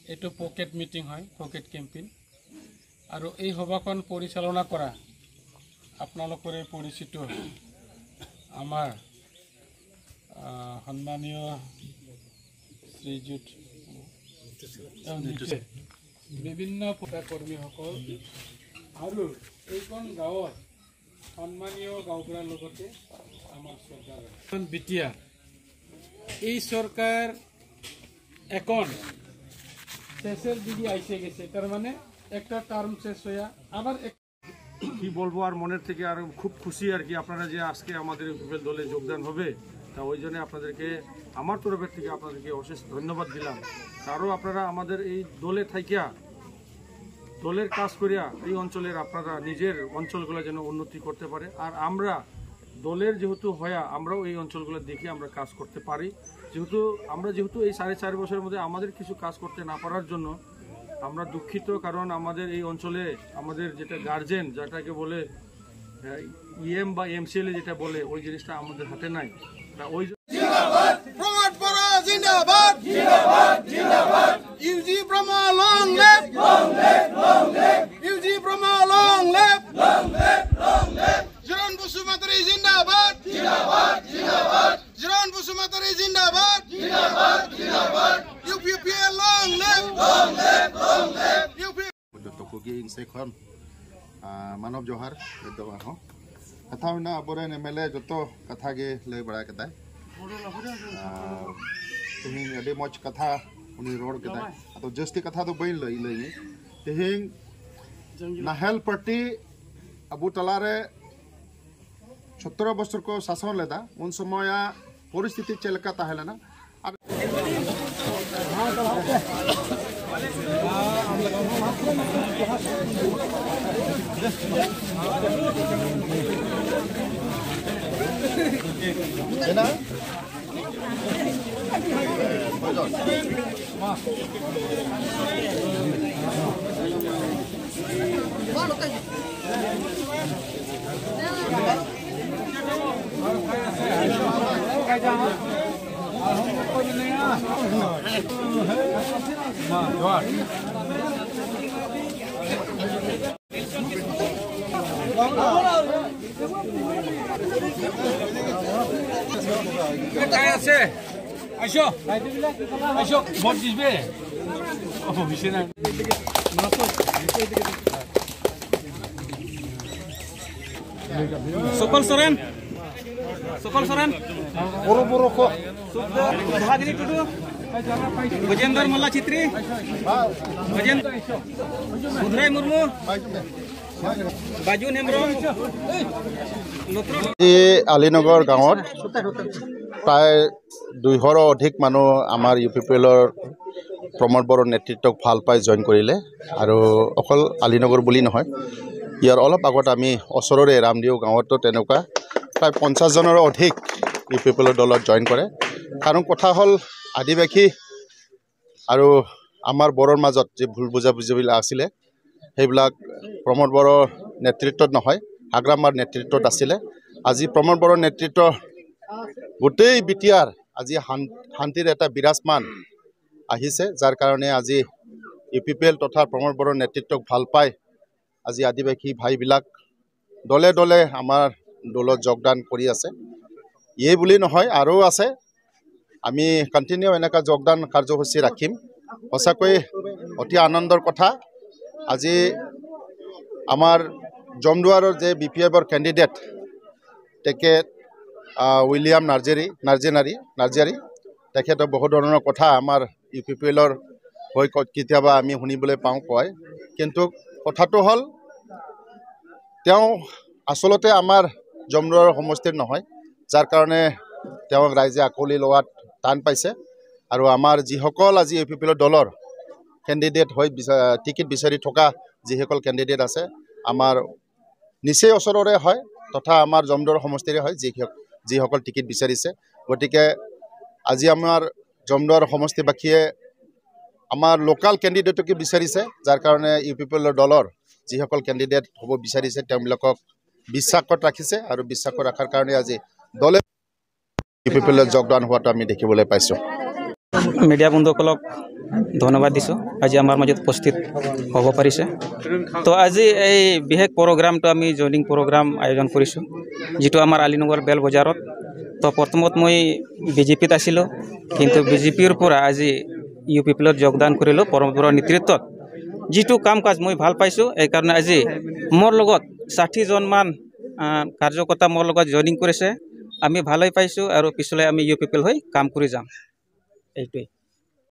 এইটো pocket meeting হয়, pocket campaign. আৰু এই সভাখন পৰিচালনা কৰা আপোনালোকৰে পৰিচিত আমাৰ সন্মানীয় শ্ৰীযুত বিভিন্ন কৰ্মীসকল আৰু এইখন গাঁৱৰ সন্মানীয় গাঁওবুঢ়াৰ লগতে আমাৰ চৰকাৰ বিটিয়া এই চৰকাৰ এখন শেষের দিকে আইসে গেছে, তার মানে একটা টার্ম শেষ হয়ে আবার কি বলবো আর মনের থেকে আর খুব খুশি আর কি আপনারা যে আজকে আমাদের ইউপিপিএল দলে যোগদান হবে, তা ওই জন্য আপনাদেরকে আমার তরফের থেকে আপনাদেরকে অশেষ ধন্যবাদ দিলাম। আরও আপনারা আমাদের এই দলে থাকিয়া দলের কাজ করিয়া এই অঞ্চলের আপনারা নিজের অঞ্চলগুলো যেন উন্নতি করতে পারে, আর আমরা দলের যেহেতু হয়া আমরাও এই অঞ্চলগুলো দেখে আমরা কাজ করতে পারি। যেহেতু এই 4.5 বছরের মধ্যে আমাদের কিছু কাজ করতে না পারার জন্য আমরা দুঃখিত, কারণ আমাদের এই অঞ্চলে আমাদের যেটা গার্জেন যেটাকে বলে ইএম বা এমসিএল যেটা বলে ওই জিনিসটা আমাদের হাতে নাই। ওই मानव जोहार कथा होना अबोरेन एमएलए जो कथा गे लय बड़ा कदा तेहिं अडी मच कथा उनी रोड कदा तो जस्ती कथा तो बइन लई लई तेहिं नाहेल पार्टी अबु तलारे 17 बছর को शासन लेदा उन समय परिस्थिति चलका ताहेलना ভোট দিবে সকল সরেন गजेंद्र मल्ला चित्री बुधराय मुर्मू बाजू हेम्ब्रम आलीनगर गाँव प्राय 200 अधिक मानु आमार यूपीपीएलर प्रमोद बड़ोर नेतृत्वक ভাল पाई जॉइन करिले आरो अकल आलीनगर बुली নহয় यार अलप आगत आमी ओसररे रामदिव गाँवतो तेनुका प्राय 50 जनर अधिक यूपीपीएलर दलत जॉइन करे कारण कथा हल आदिबासी और आमार बड़ोर मजत जो भूल बुझाबुझी आसिले हेइबिलाक प्रमोद बड़ोर नेतृत्वत নহয় हाग्रामार नेतृत्वत आसिले আজি प्रमोद बड़ोर नेतृत्व गोटेई बिटियार আজি शांतिर एटा विराजमान आहिसे जार कारणे আজি यूपीपीएल तथा प्रमोद बड़ोर नेतृत्वक ভাল पाई আজি आदिबासी भाईबिलाक दले दले आमार दलत योगदान करि आछे ये बुली নহয় आरो आछे आमी कन्टिन्यू एनेका योगदान कार्यसूची राखिम सचाकै अति आनंदर कथा আজি आमार जमदुवारर जे बीपीएफर कैंडिडेट तेखेत उइलियाम नार्जारी तेखेत बहुत धৰণৰ कथा आमार यूपीपीएलर হৈ केतियाबा आमी শুনিবলৈ पाऊँ कय किन्तु कथाটো हल তেওঁ आसलते आमार जमदुवार समष्टिर নহয় जार कारणे তেওঁক राइजे आकলি लोवात टान पाइছে और आमार जिসকল আজি यूपीपीएलर दलर कैंडिडेट হৈ टिकेट विचारि थका जिসকল कैंडिडेट আছে आमार निचे ओसररे হয় तथा आमार जमदुवार समष्टिरे হয় जिসকল टिकेट विचारिছে गतिके আজি आमार जमदुवार समष्टिबासीये आमार लोकल कैंडिडेटके विचारिছে जार कारणे यूपीपीएलर दलर जिসকল कैंडिडेट हब विचारिছে তেওঁলোকক বিশ্বাসত ৰাখিছে আৰু বিশ্বাসত ৰাখাৰ কাৰণে আজি দলে यूपीपीएलर योगदान हुआ आमी देखिबले पाइছো। মিডিয়া বন্ধুসকলক ধন্যবাদ দিছোঁ আজি আমাৰ মাজত উপস্থিত হ'ব পাৰিছে তো আজি এই বিশেষ প্ৰগ্ৰামটো আমি জইনিং প্ৰগ্ৰাম আয়োজন কৰিছোঁ যিটো আমাৰ আলীনগৰ বেল বজাৰত তো প্ৰথমত মই বিজেপিত আছিলোঁ কিন্তু বিজেপিৰ পৰা আজি ইউ পি পি এলত যোগদান কৰিলোঁ প্ৰমোদ বৰুৱাৰ নেতৃত্বত যিটো কাম কাজ মই ভাল পাইছোঁ এইকাৰণে আজি মোৰ লগত 60জনমান কাৰ্যকৰ্তা মোৰ লগত জইনিং কৰিছে আমি ভালেই পাইছোঁ আৰু পিছলৈ আমি ইউ পি পি এল হৈ কাম কৰি যাম এইটোৱেই